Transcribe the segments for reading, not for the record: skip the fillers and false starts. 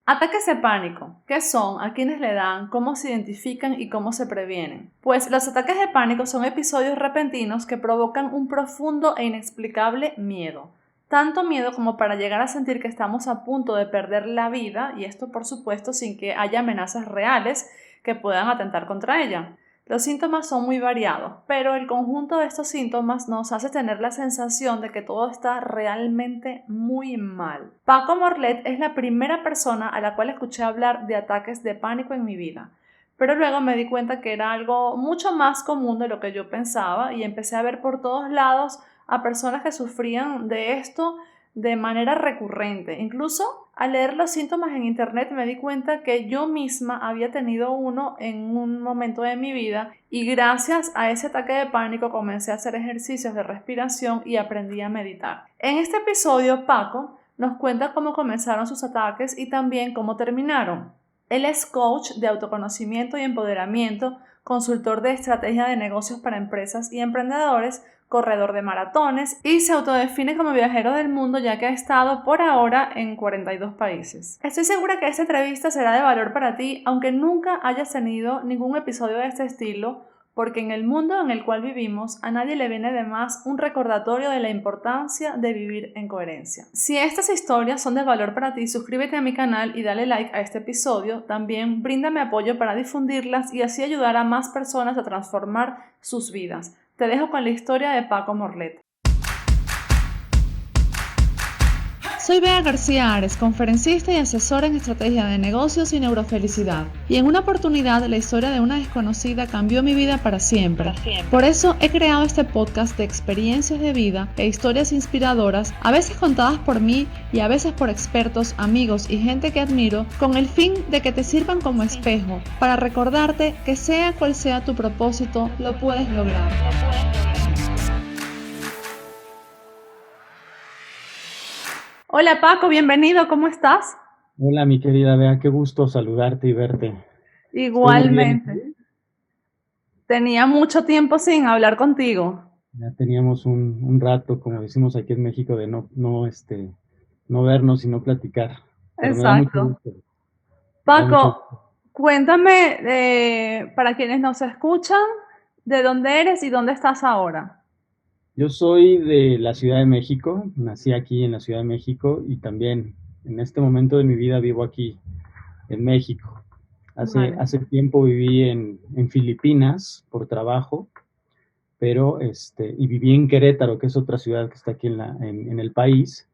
Ataques de pánico. ¿Qué son? ¿A quiénes le dan? ¿Cómo se identifican y cómo se previenen? Pues los ataques de pánico son episodios repentinos que provocan un profundo e inexplicable miedo. Tanto miedo como para llegar a sentir que estamos a punto de perder la vida, y esto por supuesto sin que haya amenazas reales que puedan atentar contra ella. Los síntomas son muy variados, pero el conjunto de estos síntomas nos hace tener la sensación de que todo está realmente muy mal. Paco Morlet es la primera persona a la cual escuché hablar de ataques de pánico en mi vida, pero luego me di cuenta que era algo mucho más común de lo que yo pensaba y empecé a ver por todos lados a personas que sufrían de esto de manera recurrente. Incluso al leer los síntomas en internet me di cuenta que yo misma había tenido uno en un momento de mi vida y gracias a ese ataque de pánico comencé a hacer ejercicios de respiración y aprendí a meditar. En este episodio, Paco nos cuenta cómo comenzaron sus ataques y también cómo terminaron. Él es coach de autoconocimiento y empoderamiento, consultor de estrategia de negocios para empresas y emprendedores, corredor de maratones y se autodefine como viajero del mundo ya que ha estado por ahora en 42 países. Estoy segura que esta entrevista será de valor para ti, aunque nunca hayas tenido ningún episodio de este estilo, porque en el mundo en el cual vivimos a nadie le viene de más un recordatorio de la importancia de vivir en coherencia. Si estas historias son de valor para ti, suscríbete a mi canal y dale like a este episodio. También bríndame apoyo para difundirlas y así ayudar a más personas a transformar sus vidas. Te dejo con la historia de Paco Morlet. Soy Bea García Ares, conferencista y asesora en estrategia de negocios y neurofelicidad. Y en una oportunidad, la historia de una desconocida cambió mi vida para siempre. Por eso he creado este podcast de experiencias de vida e historias inspiradoras, a veces contadas por mí y a veces por expertos, amigos y gente que admiro, con el fin de que te sirvan como espejo, para recordarte que sea cual sea tu propósito, lo puedes lograr. Hola Paco, bienvenido, ¿cómo estás? Hola, mi querida Bea, qué gusto saludarte y verte. Estoy muy bien, ¿y Igualmente. tú? Tenía mucho tiempo sin hablar contigo. Ya teníamos un rato, como decimos aquí en México, de no vernos y no platicar, pero me da mucho Exacto. gusto, me da mucho Paco, gusto. cuéntame, para quienes nos escuchan, de dónde eres y dónde estás ahora. Yo soy de la Ciudad de México, nací aquí en la Ciudad de México y también en este momento de mi vida vivo aquí en México. Vale. Hace tiempo viví en Filipinas por trabajo, pero y viví en Querétaro, que es otra ciudad que está aquí en el país,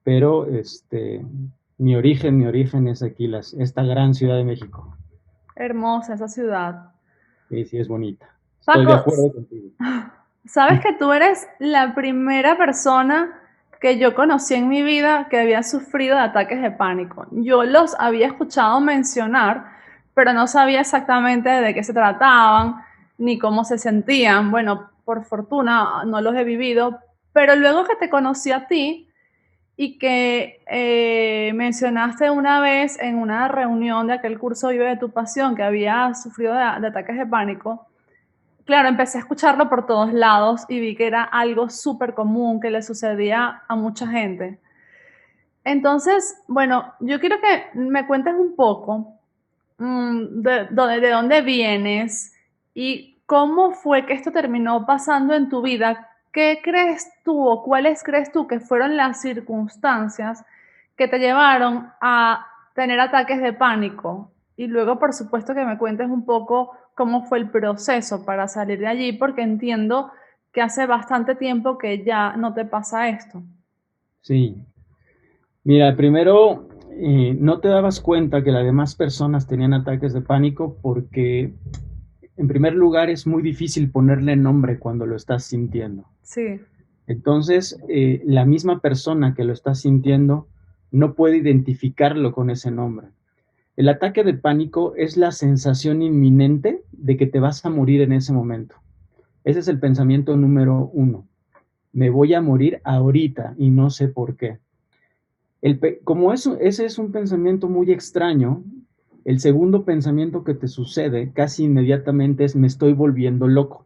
pero mi origen es aquí, esta gran Ciudad de México. Hermosa esa ciudad. Sí, sí, es bonita. Estoy de Paco, acuerdo contigo. sabes que tú eres la primera persona que yo conocí en mi vida que había sufrido de ataques de pánico. Yo los había escuchado mencionar, pero no sabía exactamente de qué se trataban ni cómo se sentían. Bueno, por fortuna no los he vivido, pero luego que te conocí a ti y que mencionaste una vez en una reunión de aquel curso Vive de tu Pasión que había sufrido de ataques de pánico, claro, empecé a escucharlo por todos lados y vi que era algo súper común que le sucedía a mucha gente. Entonces, bueno, yo quiero que me cuentes un poco de dónde vienes y cómo fue que esto terminó pasando en tu vida. ¿Qué crees tú o cuáles crees tú que fueron las circunstancias que te llevaron a tener ataques de pánico? Y luego, por supuesto, que me cuentes un poco cómo fue el proceso para salir de allí, porque entiendo que hace bastante tiempo que ya no te pasa esto. Sí, mira, primero, no te dabas cuenta que las demás personas tenían ataques de pánico porque, en primer lugar, es muy difícil ponerle nombre cuando lo estás sintiendo. Sí, Entonces, la misma persona que lo está sintiendo no puede identificarlo con ese nombre. El ataque de pánico es la sensación inminente de que te vas a morir en ese momento. Ese es el pensamiento número uno. Me voy a morir ahorita y no sé por qué. Como ese es un pensamiento muy extraño, el segundo pensamiento que te sucede casi inmediatamente es me estoy volviendo loco.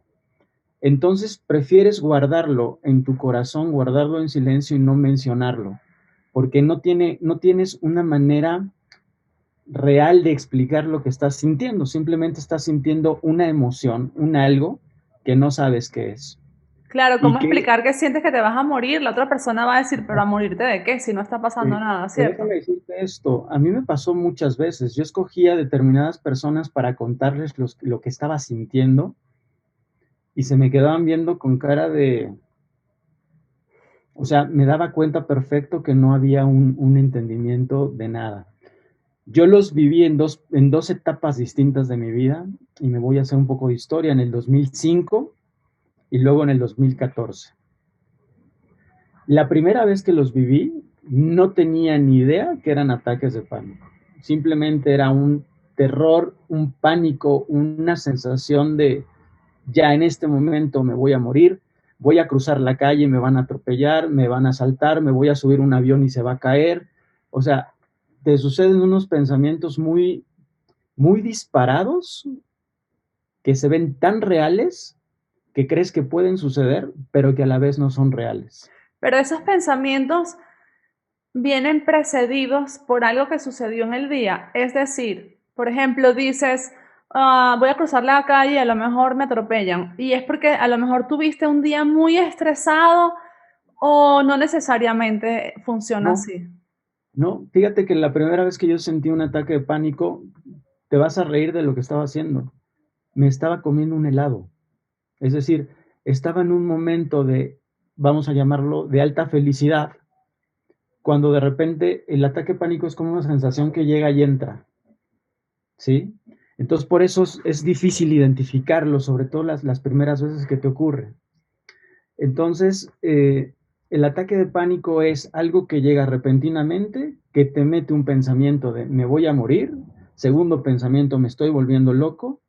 Entonces prefieres guardarlo en tu corazón, guardarlo en silencio y no mencionarlo, porque no tienes una manera real de explicar lo que estás sintiendo. Simplemente estás sintiendo una emoción, un algo que no sabes qué es. Claro, Y ¿cómo que, explicar que sientes que te vas a morir? La otra persona va a decir, pero ¿a morirte de qué? Si no está pasando nada, que ¿cierto? déjame decirte esto, a mí me pasó muchas veces. Yo escogía determinadas personas para contarles lo que estaba sintiendo y se me quedaban viendo con cara de, o sea, me daba cuenta perfecto que no había un entendimiento de nada. Yo los viví en dos etapas distintas de mi vida y me voy a hacer un poco de historia en el 2005 y luego en el 2014. La primera vez que los viví, no tenía ni idea que eran ataques de pánico. Simplemente era un terror, un pánico, una sensación de ya en este momento me voy a morir, voy a cruzar la calle, me van a atropellar, me van a asaltar, me voy a subir un avión y se va a caer. O sea, te suceden unos pensamientos muy, muy disparados que se ven tan reales que crees que pueden suceder, pero que a la vez no son reales. Pero esos pensamientos vienen precedidos por algo que sucedió en el día. Es decir, por ejemplo, dices, voy a cruzar la calle y a lo mejor me atropellan. Y es porque a lo mejor tuviste un día muy estresado o no necesariamente funciona No, así. no, fíjate que la primera vez que yo sentí un ataque de pánico, te vas a reír de lo que estaba haciendo. Me estaba comiendo un helado. Es decir, estaba en un momento de, vamos a llamarlo, de alta felicidad, cuando de repente el ataque de pánico es como una sensación que llega y entra, ¿sí? Entonces por eso es difícil identificarlo, sobre todo las primeras veces que te ocurre. Entonces, el ataque de pánico es algo que llega repentinamente, que te mete un pensamiento de me voy a morir, segundo pensamiento me estoy volviendo loco,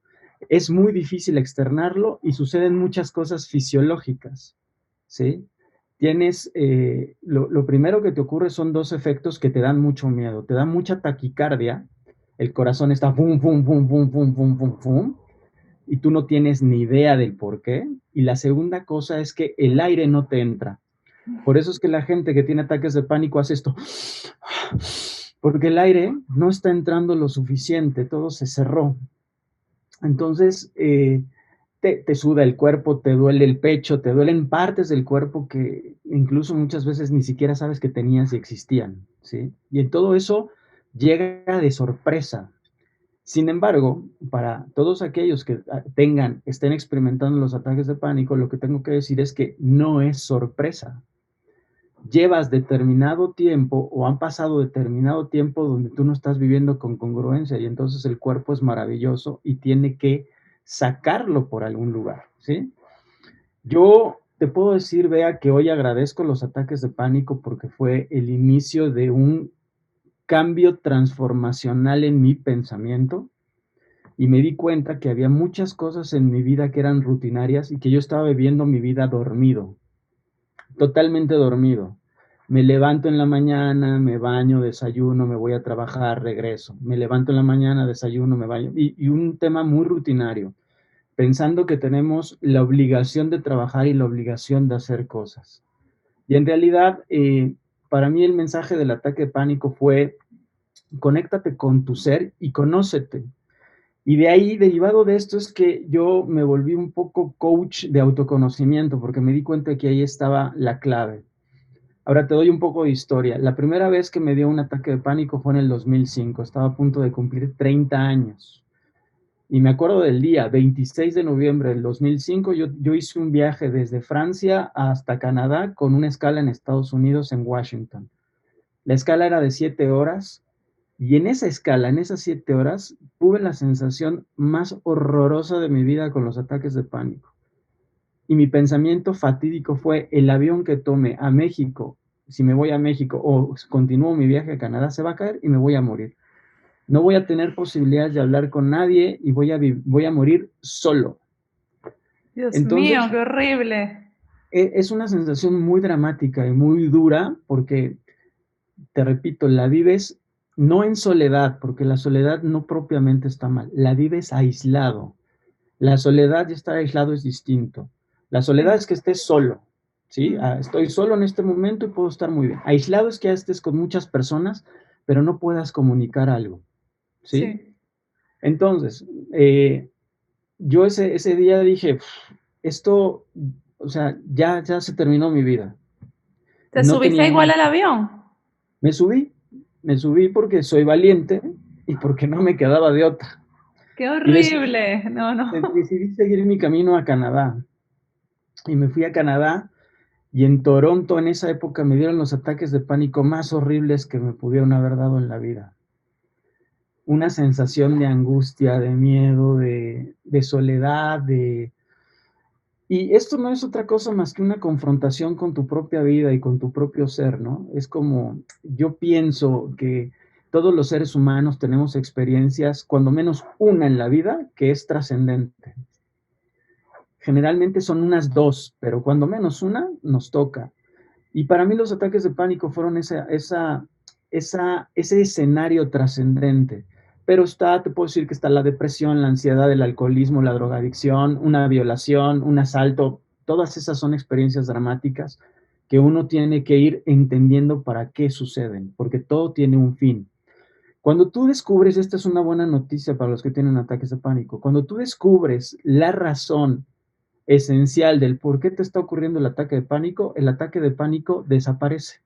es muy difícil externarlo y suceden muchas cosas fisiológicas, ¿sí? Tienes, lo primero que te ocurre son dos efectos que te dan mucho miedo, te da mucha taquicardia, el corazón está pum, pum, pum, pum, pum, pum, pum, pum, y tú no tienes ni idea del por qué. Y la segunda cosa es que el aire no te entra. Por eso es que la gente que tiene ataques de pánico hace esto, porque el aire no está entrando lo suficiente, todo se cerró. Entonces, te suda el cuerpo, te duele el pecho, te duelen partes del cuerpo que incluso muchas veces ni siquiera sabes que tenías y existían, ¿sí? Y en todo eso llega de sorpresa. Sin embargo, para todos aquellos que estén experimentando los ataques de pánico, lo que tengo que decir es que no es sorpresa. Llevas determinado tiempo o han pasado determinado tiempo donde tú no estás viviendo con congruencia y entonces el cuerpo es maravilloso y tiene que sacarlo por algún lugar, ¿sí? Yo te puedo decir, Bea, que hoy agradezco los ataques de pánico porque fue el inicio de un cambio transformacional en mi pensamiento y me di cuenta que había muchas cosas en mi vida que eran rutinarias y que yo estaba viviendo mi vida dormido, totalmente dormido. Me levanto en la mañana, me baño, desayuno, me voy a trabajar, regreso. Me levanto en la mañana, desayuno, me baño. Y un tema muy rutinario, pensando que tenemos la obligación de trabajar y la obligación de hacer cosas. Y en realidad, para mí el mensaje del ataque de pánico fue, conéctate con tu ser y conócete. Y de ahí, derivado de esto, es que yo me volví un poco coach de autoconocimiento, porque me di cuenta que ahí estaba la clave. Ahora te doy un poco de historia. La primera vez que me dio un ataque de pánico fue en el 2005. Estaba a punto de cumplir 30 años. Y me acuerdo del día, 26 de noviembre del 2005, yo hice un viaje desde Francia hasta Canadá con una escala en Estados Unidos, en Washington. La escala era de 7 horas y en esa escala, en esas 7 horas, tuve la sensación más horrorosa de mi vida con los ataques de pánico. Y mi pensamiento fatídico fue, el avión que tome a México, si me voy a México o continúo mi viaje a Canadá, se va a caer y me voy a morir. No voy a tener posibilidades de hablar con nadie y voy a morir solo. Dios mío, Entonces, qué horrible. es una sensación muy dramática y muy dura porque, te repito, la vives no en soledad, porque la soledad no propiamente está mal, la vives aislado. La soledad y estar aislado es distinto. La soledad Sí. es que estés solo, ¿sí? Mm. Estoy solo en este momento y puedo estar muy bien. Aislado es que ya estés con muchas personas, pero no puedas comunicar algo. ¿sí? Sí. Entonces, yo ese día dije, esto, o sea, ya se terminó mi vida. ¿Te No subiste tenía igual más. al avión? Me subí, me subí porque soy valiente y porque no me quedaba de otra. ¡Qué Y decidí, horrible! No, no. decidí seguir mi camino a Canadá. Y me fui a Canadá y en Toronto en esa época me dieron los ataques de pánico más horribles que me pudieron haber dado en la vida. Una sensación de angustia, de miedo, de soledad, y esto no es otra cosa más que una confrontación con tu propia vida y con tu propio ser, ¿no? Es como, yo pienso que todos los seres humanos tenemos experiencias, cuando menos una en la vida, que es trascendente. Generalmente son unas dos, pero cuando menos una nos toca. Y para mí los ataques de pánico fueron ese escenario trascendente. Pero te puedo decir que está la depresión, la ansiedad, el alcoholismo, la drogadicción, una violación, un asalto. Todas esas son experiencias dramáticas que uno tiene que ir entendiendo para qué suceden, porque todo tiene un fin. Cuando tú descubres, esta es una buena noticia para los que tienen ataques de pánico, cuando tú descubres la razón esencial del por qué te está ocurriendo el ataque de pánico desaparece.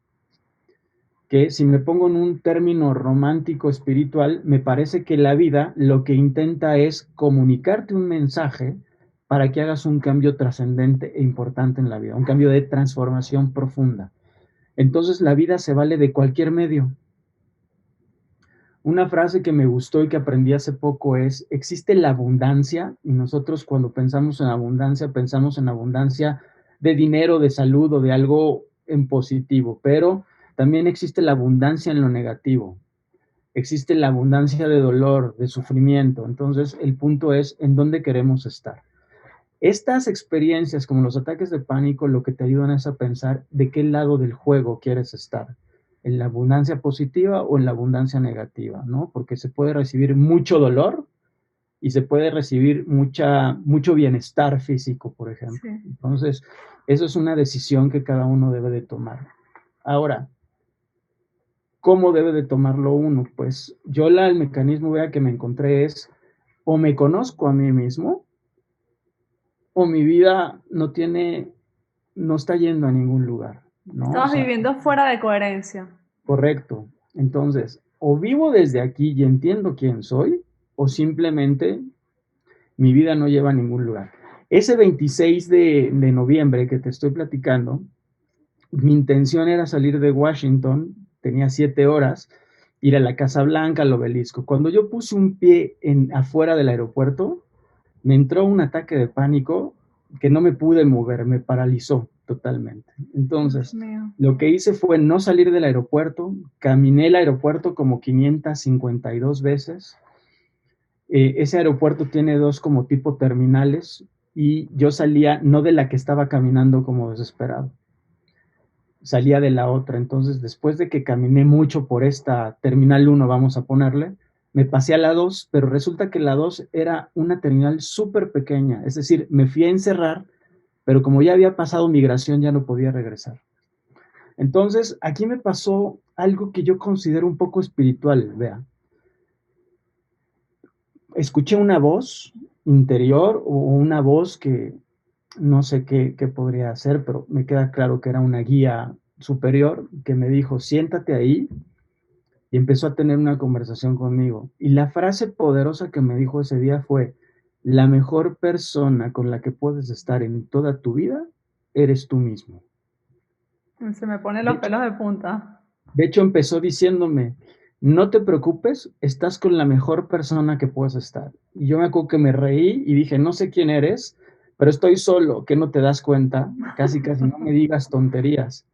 Que si me pongo en un término romántico espiritual, me parece que la vida lo que intenta es comunicarte un mensaje para que hagas un cambio trascendente e importante en la vida, un cambio de transformación profunda. Entonces la vida se vale de cualquier medio. Una frase que me gustó y que aprendí hace poco es, existe la abundancia y nosotros cuando pensamos en abundancia de dinero, de salud o de algo en positivo, pero también existe la abundancia en lo negativo, existe la abundancia de dolor, de sufrimiento. Entonces el punto es en dónde queremos estar. Estas experiencias como los ataques de pánico lo que te ayudan es a pensar de qué lado del juego quieres estar, en la abundancia positiva o en la abundancia negativa, ¿no? Porque se puede recibir mucho dolor y se puede recibir mucho bienestar físico, por ejemplo. Sí. Entonces, eso es una decisión que cada uno debe de tomar. Ahora, ¿cómo debe de tomarlo uno? Pues yo el mecanismo que me encontré es o me conozco a mí mismo o mi vida no está yendo a ningún lugar, ¿no? O Estabas sea, viviendo fuera de coherencia. correcto. Entonces, o vivo desde aquí y entiendo quién soy, o simplemente mi vida no lleva a ningún lugar. Ese 26 de noviembre que te estoy platicando, mi intención era salir de Washington, tenía 7 horas, ir a la Casa Blanca, al obelisco. Cuando yo puse un pie afuera del aeropuerto, me entró un ataque de pánico que no me pude mover, me paralizó totalmente. Dios Entonces, mío. lo que hice fue no salir del aeropuerto, caminé el aeropuerto como 552 veces. Ese aeropuerto tiene dos como tipo terminales y yo salía no de la que estaba caminando como desesperado, salía de la otra. Entonces, después de que caminé mucho por esta terminal 1, vamos a ponerle, me pasé a la 2, pero resulta que la 2 era una terminal súper pequeña, es decir, me fui a encerrar, pero como ya había pasado migración, ya no podía regresar. Entonces, aquí me pasó algo que yo considero un poco espiritual, vea. Escuché una voz interior o una voz que no sé qué podría hacer, pero me queda claro que era una guía superior que me dijo, siéntate ahí, y empezó a tener una conversación conmigo. Y la frase poderosa que me dijo ese día fue, la mejor persona con la que puedes estar en toda tu vida eres tú mismo. Se me ponen De los hecho, pelos de punta. de hecho empezó diciéndome, no te preocupes, estás con la mejor persona que puedes estar. Y yo me acuerdo que me reí y dije, no sé quién eres, pero estoy solo, ¿qué no te das cuenta? Casi, casi no me digas tonterías.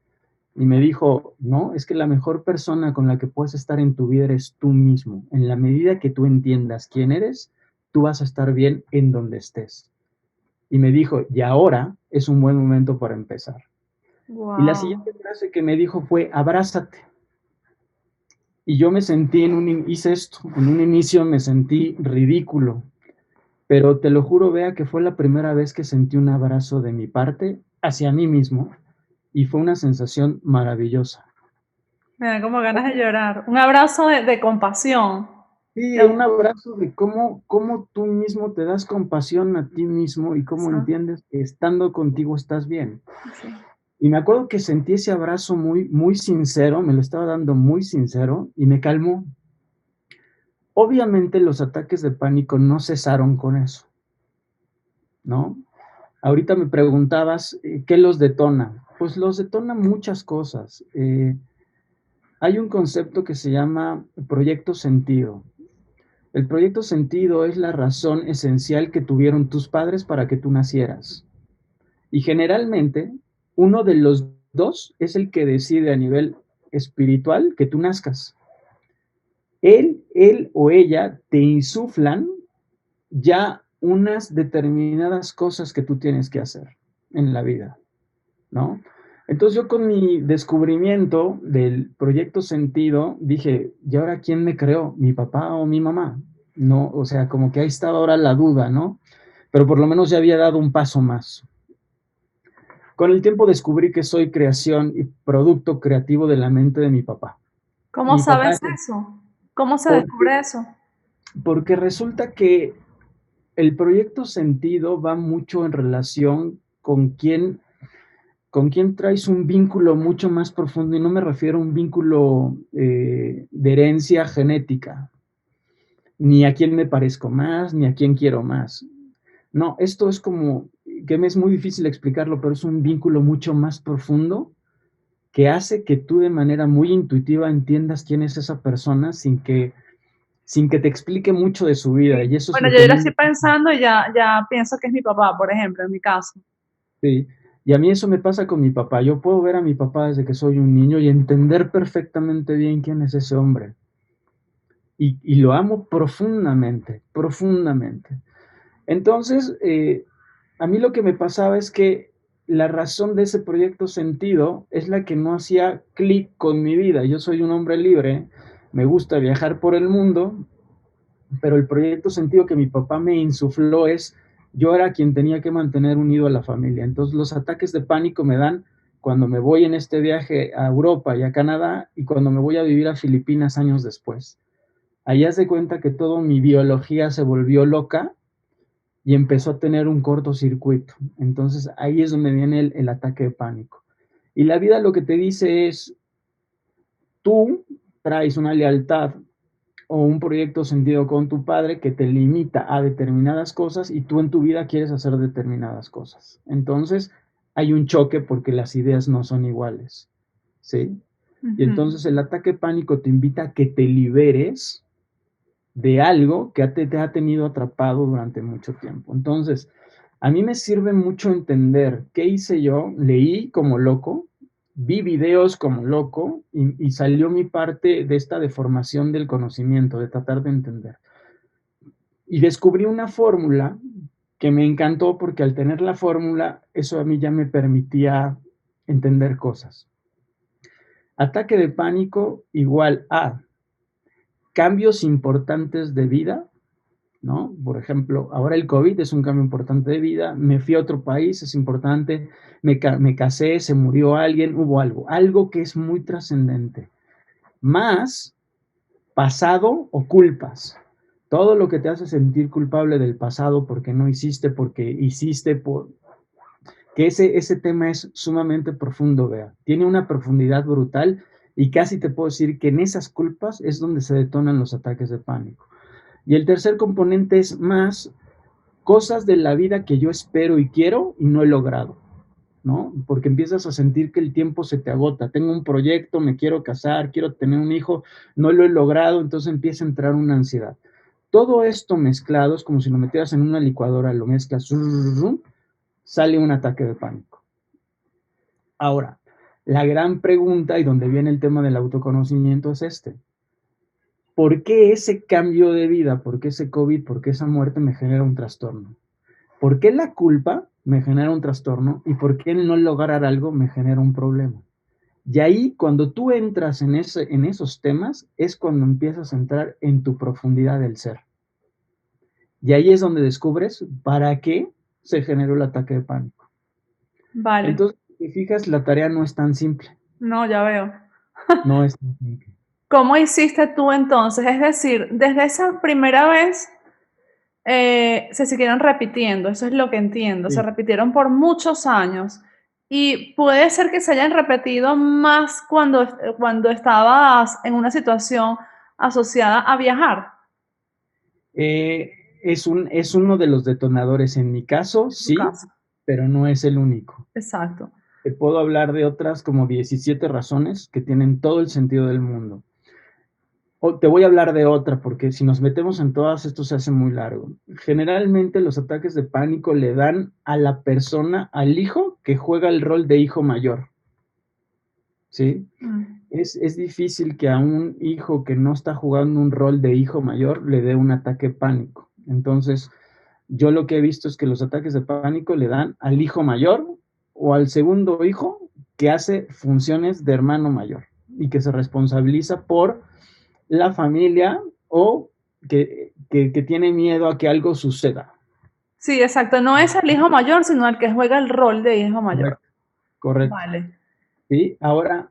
Y me dijo, no, es que la mejor persona con la que puedes estar en tu vida eres tú mismo. En la medida que tú entiendas quién eres, tú vas a estar bien en donde estés. Y me dijo, y ahora es un buen momento para empezar. Y la Wow. siguiente frase que me dijo fue, abrázate. Y yo me sentí hice esto, en un inicio me sentí ridículo, pero te lo juro, vea que fue la primera vez que sentí un abrazo de mi parte hacia mí mismo y fue una sensación maravillosa. Me dan como ganas de llorar. Un abrazo de compasión. Sí, Ya, un abrazo de cómo tú mismo te das compasión a ti mismo y cómo eso, entiendes que estando contigo estás bien. sí. Y me acuerdo que sentí ese abrazo muy, muy sincero, me lo estaba dando muy sincero y me calmó. Obviamente los ataques de pánico no cesaron con eso, ¿no? Ahorita me preguntabas, ¿qué los detona? Pues los detona muchas cosas. Hay un concepto que se llama proyecto sentido. El proyecto sentido es la razón esencial que tuvieron tus padres para que tú nacieras. Y generalmente, uno de los dos es el que decide a nivel espiritual que tú nazcas. Él o ella te insuflan ya unas determinadas cosas que tú tienes que hacer en la vida, ¿no? Entonces yo con mi descubrimiento del proyecto sentido dije, ¿y ahora quién me creó? ¿Mi papá o mi mamá? No, o sea, como que ahí estaba ahora la duda, ¿no? Pero por lo menos ya había dado un paso más. Con el tiempo descubrí que soy creación y producto creativo de la mente de mi papá. ¿Cómo Mi papá, sabes eso? ¿Cómo se porque, descubre eso? porque resulta que el proyecto sentido va mucho en relación con quién traes un vínculo mucho más profundo, y no me refiero a un vínculo de herencia genética, ni a quién me parezco más, ni a quién quiero más. No, esto es como, que me es muy difícil explicarlo, pero es un vínculo mucho más profundo que hace que tú de manera muy intuitiva entiendas quién es esa persona sin que te explique mucho de su vida. Sí. Y eso es Bueno, lo que a yo lo mí estoy me... pensando y ya pienso que es mi papá, por ejemplo, en mi caso. Sí, y a mí eso me pasa con mi papá. Yo puedo ver a mi papá desde que soy un niño y entender perfectamente bien quién es ese hombre. Y lo amo profundamente, profundamente. Entonces, a mí lo que me pasaba es que la razón de ese proyecto sentido es la que no hacía clic con mi vida. Yo soy un hombre libre, me gusta viajar por el mundo, pero el proyecto sentido que mi papá me insufló es, yo era quien tenía que mantener unido a la familia. Entonces los ataques de pánico me dan cuando me voy en este viaje a Europa y a Canadá y cuando me voy a vivir a Filipinas años después. Ahí haz de cuenta que toda mi biología se volvió loca y empezó a tener un cortocircuito. Entonces ahí es donde viene el ataque de pánico. Y la vida lo que te dice es, tú traes una lealtad o un proyecto sentido con tu padre que te limita a determinadas cosas y tú en tu vida quieres hacer determinadas cosas. Entonces hay un choque porque las ideas no son iguales, ¿sí? Y Ujú. entonces el ataque pánico te invita a que te liberes de algo que te ha tenido atrapado durante mucho tiempo. Entonces, a mí me sirve mucho entender qué hice yo, leí como loco, vi videos como loco y salió mi parte de esta deformación del conocimiento, de tratar de entender. Y descubrí una fórmula que me encantó porque al tener la fórmula, eso a mí ya me permitía entender cosas. Ataque de pánico igual a cambios importantes de vida, ¿no? Por ejemplo, ahora el COVID es un cambio importante de vida, me fui a otro país, es importante, me casé, se murió alguien, hubo algo que es muy trascendente. Más pasado o culpas. Todo lo que te hace sentir culpable del pasado porque no hiciste, porque hiciste, que ese tema es sumamente profundo, vea. Tiene una profundidad brutal y casi te puedo decir que en esas culpas es donde se detonan los ataques de pánico. Y el tercer componente es más cosas de la vida que yo espero y quiero y no he logrado, ¿no? Porque empiezas a sentir que el tiempo se te agota. Tengo un proyecto, me quiero casar, quiero tener un hijo, no lo he logrado, entonces empieza a entrar una ansiedad. Todo esto mezclado es como si lo metieras en una licuadora, lo mezclas, sale un ataque de pánico. Ahora, la gran pregunta y donde viene el tema del autoconocimiento es este. ¿Por qué ese cambio de vida, por qué ese COVID, por qué esa muerte me genera un trastorno? ¿Por qué la culpa me genera un trastorno y por qué el no lograr algo me genera un problema? Y ahí, cuando tú entras en esos temas, es cuando empiezas a entrar en tu profundidad del ser. Y ahí es donde descubres para qué se generó el ataque de pánico. Vale. Entonces, si te fijas, la tarea no es tan simple. No, ya veo. No es tan simple. ¿Cómo hiciste tú entonces? Es decir, desde esa primera vez se siguieron repitiendo, eso es lo que entiendo, se Sí. repitieron por muchos años y puede ser que se hayan repetido más cuando estabas en una situación asociada a viajar. Eh, es uno de los detonadores en mi caso, En tu sí, caso. pero no es el único. Exacto. Te puedo hablar de otras como 17 razones que tienen todo el sentido del mundo. O te voy a hablar de otra, porque si nos metemos en todas, esto se hace muy largo. Generalmente los ataques de pánico le dan a la persona, al hijo, que juega el rol de hijo mayor, ¿sí? Mm. Es difícil que a un hijo que no está jugando un rol de hijo mayor le dé un ataque de pánico. Entonces, yo lo que he visto es que los ataques de pánico le dan al hijo mayor o al segundo hijo que hace funciones de hermano mayor y que se responsabiliza por la familia o que tiene miedo a que algo suceda. Sí, exacto. No es el hijo mayor, sino el que juega el rol de hijo mayor. Correcto, correcto. Vale. ¿Sí? Ahora,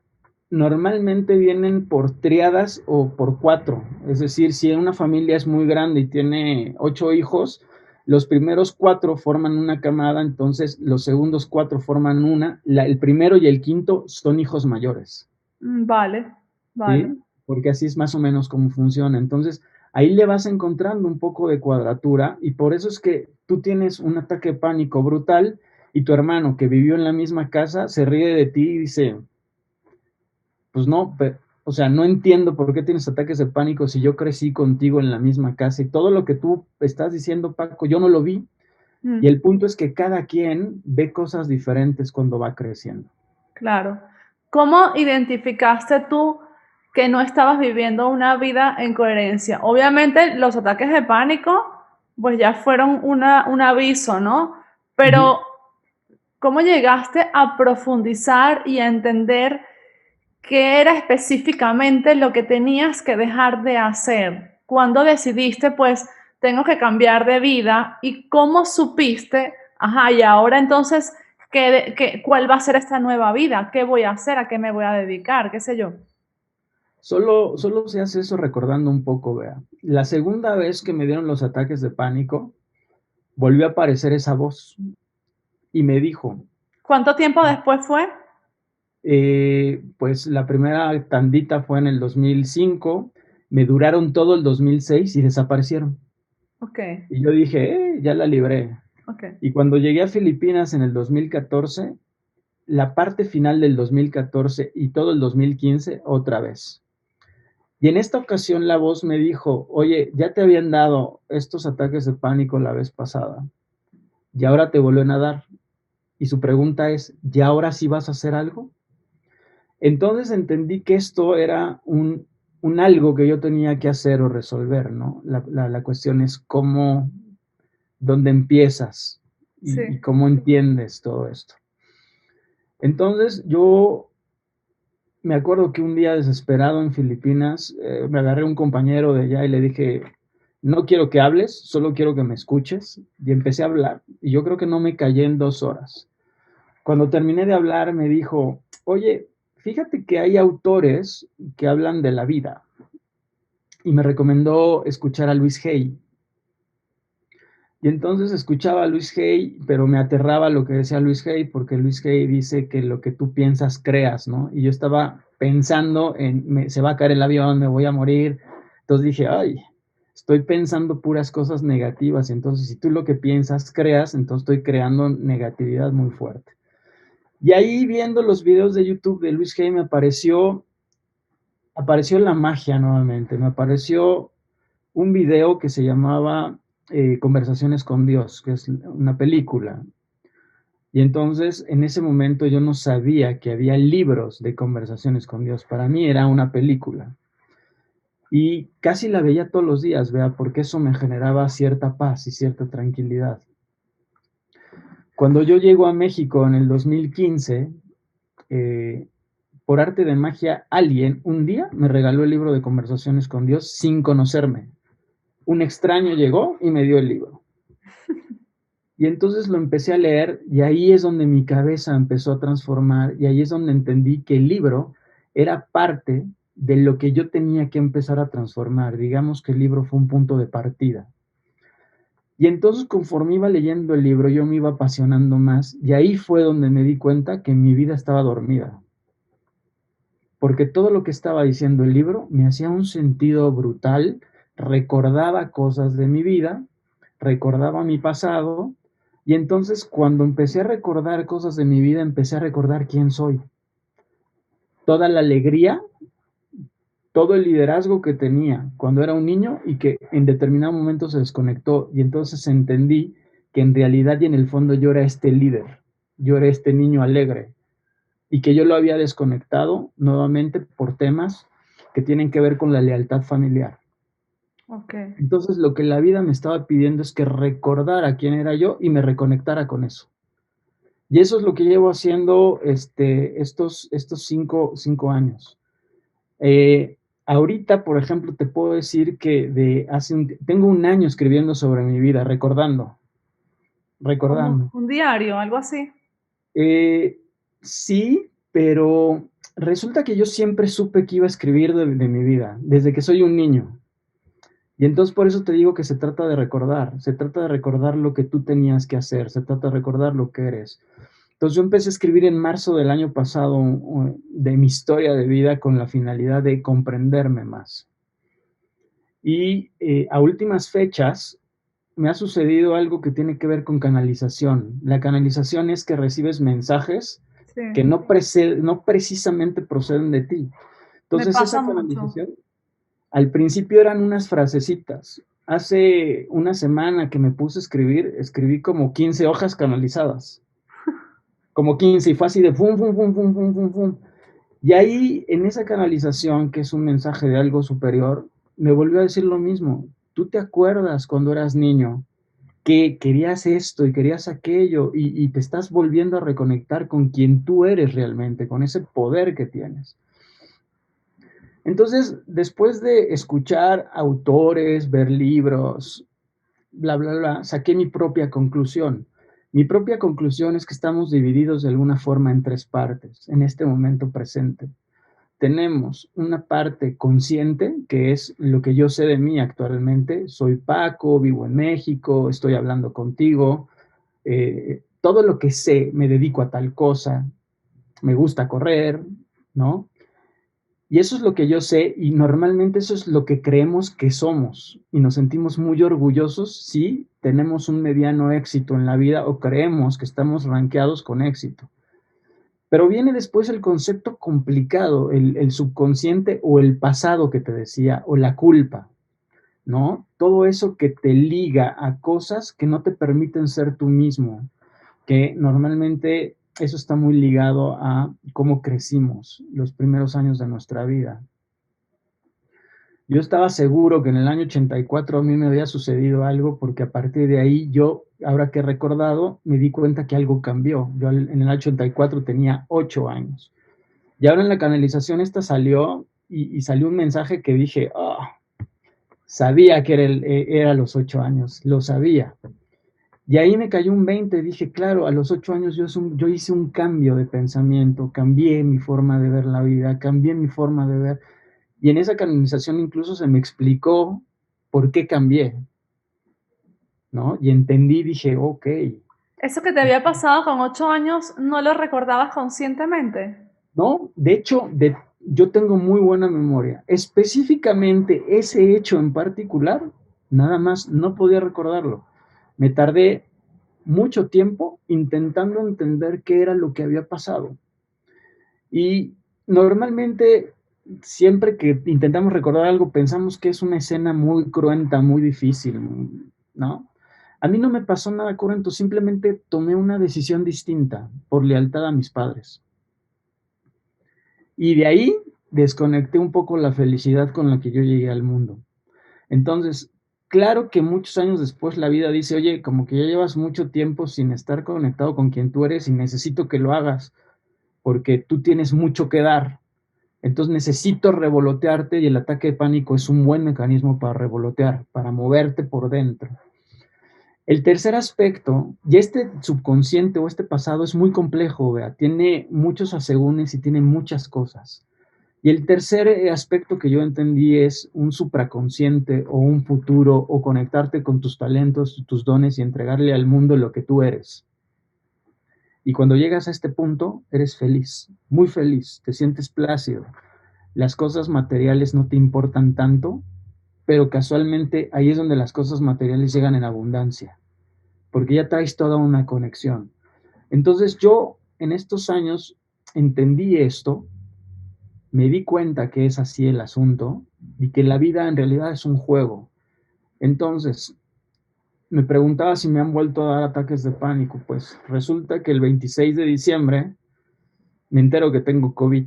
normalmente vienen por triadas o por cuatro. Es decir, si una familia es muy grande y tiene 8 hijos, los primeros 4 forman una camada, entonces los segundos 4 forman una. El primero y el quinto son hijos mayores. Vale, vale. ¿Sí? Porque así es más o menos como funciona. Entonces, ahí le vas encontrando un poco de cuadratura y por eso es que tú tienes un ataque de pánico brutal y tu hermano que vivió en la misma casa se ríe de ti y dice, pues no, o sea, no entiendo por qué tienes ataques de pánico si yo crecí contigo en la misma casa y todo lo que tú estás diciendo, Paco, yo no lo vi. Y Mm, el punto es que cada quien ve cosas diferentes cuando va creciendo. claro. ¿Cómo identificaste tú que no estabas viviendo una vida en coherencia? Obviamente los ataques de pánico, pues ya fueron un aviso, ¿no? Ujú. Pero ¿cómo llegaste a profundizar y a entender qué era específicamente lo que tenías que dejar de hacer? ¿Cuándo decidiste, pues, tengo que cambiar de vida? ¿Y cómo supiste, ajá, y ahora entonces, cuál va a ser esta nueva vida? ¿Qué voy a hacer? ¿A qué me voy a dedicar? ¿Qué sé yo? Solo se hace eso recordando un poco, vea. La segunda vez que me dieron los ataques de pánico, volvió a aparecer esa voz y me dijo, ¿Cuánto tiempo después fue? pues la primera tandita fue en el 2005, me duraron todo el 2006 y desaparecieron. Ok, Y yo dije, ya la libré. ok. Y cuando llegué a Filipinas en el 2014, la parte final del 2014 y todo el 2015, otra vez. Y en esta ocasión la voz me dijo, oye, ya te habían dado estos ataques de pánico la vez pasada y ahora te vuelven a dar. Y su pregunta es, ¿y ahora sí vas a hacer algo? Entonces entendí que esto era un algo que yo tenía que hacer o resolver, ¿no? La cuestión es cómo, dónde empiezas Sí, y cómo entiendes todo esto. Entonces yo me acuerdo que un día desesperado en Filipinas, me agarré a un compañero de allá y le dije, no quiero que hables, solo quiero que me escuches. Y empecé a hablar. Y yo creo que no me callé en 2 horas. Cuando terminé de hablar, me dijo, oye, fíjate que hay autores que hablan de la vida. Y me recomendó escuchar a Luis Hay. Y entonces escuchaba a Luis Hay, pero me aterraba lo que decía Luis Hay, porque Luis Hay dice que lo que tú piensas, creas, ¿no? Y yo estaba pensando en, se va a caer el avión, me voy a morir. Entonces dije, ay, estoy pensando puras cosas negativas. Entonces, si tú lo que piensas, creas, entonces estoy creando negatividad muy fuerte. Y ahí viendo los videos de YouTube de Luis Hay, apareció la magia nuevamente. Me apareció un video que se llamaba Conversaciones con Dios, que es una película. Y entonces en ese momento yo no sabía que había libros de conversaciones con Dios. Para mí era una película. Y casi la veía todos los días, vea, porque eso me generaba cierta paz y cierta tranquilidad. Cuando yo llego a México en el 2015, eh, por arte de magia, alguien un día me regaló el libro de Conversaciones con Dios sin conocerme. Un extraño llegó y me dio el libro. Y entonces lo empecé a leer y ahí es donde mi cabeza empezó a transformar y ahí es donde entendí que el libro era parte de lo que yo tenía que empezar a transformar. Digamos que el libro fue un punto de partida. Y entonces conforme iba leyendo el libro, yo me iba apasionando más y ahí fue donde me di cuenta que mi vida estaba dormida. Porque todo lo que estaba diciendo el libro me hacía un sentido brutal, recordaba cosas de mi vida, recordaba mi pasado, y entonces cuando empecé a recordar cosas de mi vida, empecé a recordar quién soy. Toda la alegría, todo el liderazgo que tenía cuando era un niño y que en determinado momento se desconectó, y entonces entendí que en realidad y en el fondo yo era este líder, yo era este niño alegre, y que yo lo había desconectado nuevamente por temas que tienen que ver con la lealtad familiar. Ok. Entonces lo que la vida me estaba pidiendo es que recordara quién era yo y me reconectara con eso. Y eso es lo que llevo haciendo estos cinco años. Ahorita, por ejemplo, te puedo decir que tengo un año escribiendo sobre mi vida, Como recordando. un diario, algo así. Eh, sí, pero resulta que yo siempre supe que iba a escribir de mi vida, desde que soy un niño. Y entonces por eso te digo que se trata de recordar lo que tú tenías que hacer, se trata de recordar lo que eres. Entonces yo empecé a escribir en marzo del año pasado de mi historia de vida con la finalidad de comprenderme más. Y a últimas fechas me ha sucedido algo que tiene que ver con canalización. La canalización es que recibes mensajes Sí, que no precisamente proceden de ti. me Entonces esa pasa mucho. canalización, al principio eran unas frasecitas. Hace una semana que me puse a escribir, escribí como 15 hojas canalizadas. Como 15 y fue así de fum, fum, fum, fum, fum, fum, fum. Y ahí, en esa canalización, que es un mensaje de algo superior, me volvió a decir lo mismo. ¿Tú te acuerdas cuando eras niño que querías esto y querías aquello y te estás volviendo a reconectar con quien tú eres realmente, con ese poder que tienes? Entonces, después de escuchar autores, ver libros, bla, bla, bla, saqué mi propia conclusión. Mi propia conclusión es que estamos divididos de alguna forma en tres partes en este momento presente. Tenemos una parte consciente, que es lo que yo sé de mí actualmente. Soy Paco, vivo en México, estoy hablando contigo. Todo lo que sé, me dedico a tal cosa, me gusta correr, ¿no? Y eso es lo que yo sé y normalmente eso es lo que creemos que somos y nos sentimos muy orgullosos si tenemos un mediano éxito en la vida o creemos que estamos rankeados con éxito. Pero viene después el concepto complicado, el subconsciente o el pasado que te decía, o la culpa, ¿no? Todo eso que te liga a cosas que no te permiten ser tú mismo, que normalmente eso está muy ligado a cómo crecimos los primeros años de nuestra vida. Yo estaba seguro que en el año 84 a mí me había sucedido algo porque a partir de ahí yo, ahora que he recordado, me di cuenta que algo cambió. Yo en el 84 tenía 8 años. Y ahora en la canalización esta salió y salió un mensaje que dije, oh, sabía que era los 8 años, lo sabía. Y ahí me cayó un 20, dije, claro, a los 8 años yo hice un cambio de pensamiento, cambié mi forma de ver la vida, cambié mi forma de ver. Y en esa canalización incluso se me explicó por qué cambié, ¿no? Y entendí, dije, ok, Eso que te había pasado con 8 años, ¿no lo recordabas conscientemente? ¿no? De hecho, yo tengo muy buena memoria. Específicamente ese hecho en particular, nada más no podía recordarlo. Me tardé mucho tiempo intentando entender qué era lo que había pasado. Y normalmente, siempre que intentamos recordar algo, pensamos que es una escena muy cruenta, muy difícil, ¿no? A mí no me pasó nada cruento, simplemente tomé una decisión distinta por lealtad a mis padres. Y de ahí desconecté un poco la felicidad con la que yo llegué al mundo. Entonces, claro que muchos años después la vida dice, oye, como que ya llevas mucho tiempo sin estar conectado con quien tú eres y necesito que lo hagas porque tú tienes mucho que dar. Entonces necesito revolotearte y el ataque de pánico es un buen mecanismo para revolotear, para moverte por dentro. El tercer aspecto, y este subconsciente o este pasado es muy complejo, ¿vea? Tiene muchos asegúnes y tiene muchas cosas. Y el tercer aspecto que yo entendí es un supraconsciente o un futuro o conectarte con tus talentos, tus dones y entregarle al mundo lo que tú eres. Y cuando llegas a este punto, eres feliz, muy feliz, te sientes plácido. Las cosas materiales no te importan tanto, pero casualmente ahí es donde las cosas materiales llegan en abundancia, porque ya traes toda una conexión. Entonces yo en estos años entendí esto, me di cuenta que es así el asunto y que la vida en realidad es un juego. Entonces, me preguntaba si me han vuelto a dar ataques de pánico. Pues resulta que el 26 de diciembre me entero que tengo COVID.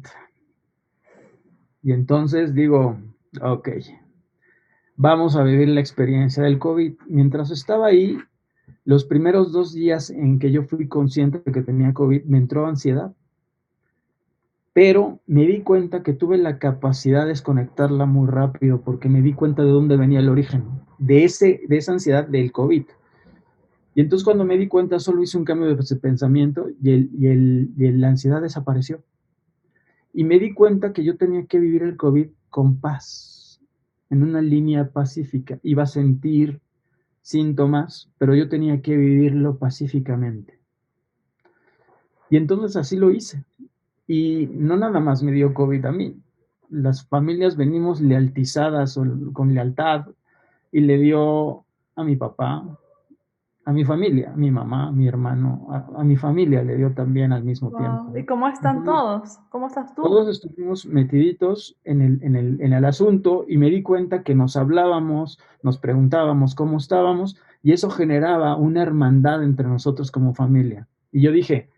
Y entonces digo, ok, vamos a vivir la experiencia del COVID. Mientras estaba ahí, los primeros 2 días en que yo fui consciente de que tenía COVID, me entró ansiedad. Pero me di cuenta que tuve la capacidad de desconectarla muy rápido porque me di cuenta de dónde venía el origen de esa ansiedad del COVID. Y entonces cuando me di cuenta solo hice un cambio de pensamiento y la ansiedad desapareció. Y me di cuenta que yo tenía que vivir el COVID con paz, en una línea pacífica. Iba a sentir síntomas, pero yo tenía que vivirlo pacíficamente. Y entonces así lo hice. Y no nada más me dio COVID a mí. Las familias venimos lealtizadas con lealtad y le dio a mi papá, a mi familia, a mi mamá, a mi hermano, a mi familia le dio también al mismo tiempo, Wow. ¿Y ¿no? cómo están Entonces, todos? ¿Cómo estás tú? todos estuvimos metiditos en el asunto y me di cuenta que nos hablábamos, nos preguntábamos cómo estábamos y eso generaba una hermandad entre nosotros como familia. Y yo dije,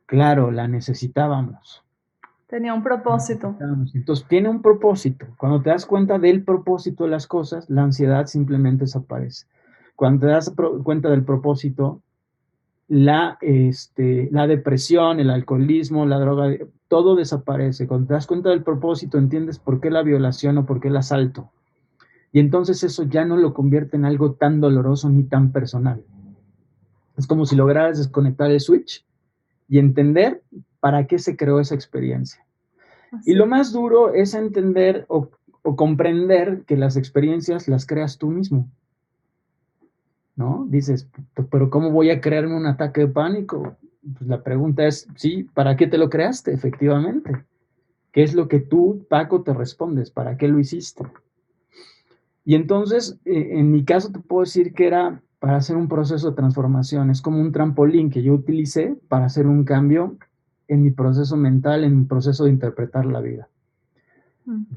claro, la necesitábamos. Tenía un propósito. Entonces, tiene un propósito. Cuando te das cuenta del propósito de las cosas, la ansiedad simplemente desaparece. Cuando te das cuenta del propósito, la depresión, el alcoholismo, la droga, todo desaparece. Cuando te das cuenta del propósito, entiendes por qué la violación o por qué el asalto. Y entonces eso ya no lo convierte en algo tan doloroso ni tan personal. Es como si lograras desconectar el switch y entender para qué se creó esa experiencia. Y Así. lo más duro es entender o comprender que las experiencias las creas tú mismo, ¿no? Dices, pero ¿cómo voy a crearme un ataque de pánico? Pues la pregunta es, sí, ¿para qué te lo creaste? Efectivamente. ¿Qué es lo que tú, Paco, te respondes? ¿Para qué lo hiciste? Y entonces, en mi caso te puedo decir que era para hacer un proceso de transformación. Es como un trampolín que yo utilicé para hacer un cambio en mi proceso mental, en mi proceso de interpretar la vida.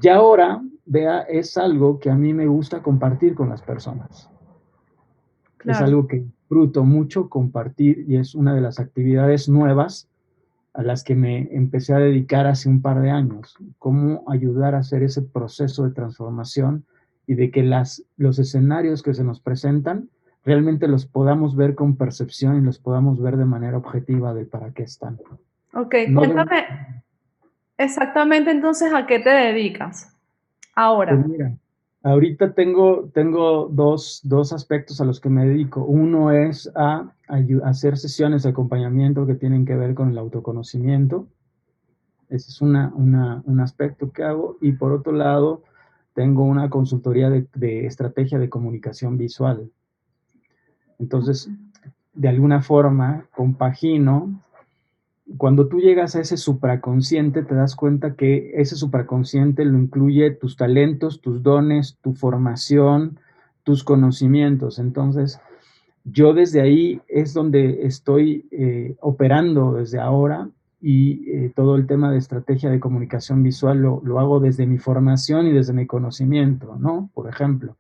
Y ahora, vea, es algo que a mí me gusta compartir con las personas. Es Claro. algo que disfruto mucho compartir y es una de las actividades nuevas a las que me empecé a dedicar hace un par de años. Cómo ayudar a hacer ese proceso de transformación y de que los escenarios que se nos presentan realmente los podamos ver con percepción y los podamos ver de manera objetiva de para qué están. Ok, No de, cuéntame exactamente entonces a qué te dedicas pues ahora. mira, ahorita tengo dos aspectos a los que me dedico. Uno es a hacer sesiones de acompañamiento que tienen que ver con el autoconocimiento. Ese es un aspecto que hago. Y por otro lado, tengo una consultoría de estrategia de comunicación visual. Entonces, de alguna forma, compagino. Cuando tú llegas a ese supraconsciente, te das cuenta que ese supraconsciente lo incluye tus talentos, tus dones, tu formación, tus conocimientos. Entonces, yo desde ahí es donde estoy operando desde ahora y todo el tema de estrategia de comunicación visual lo hago desde mi formación y desde mi conocimiento, ¿no? Por ejemplo.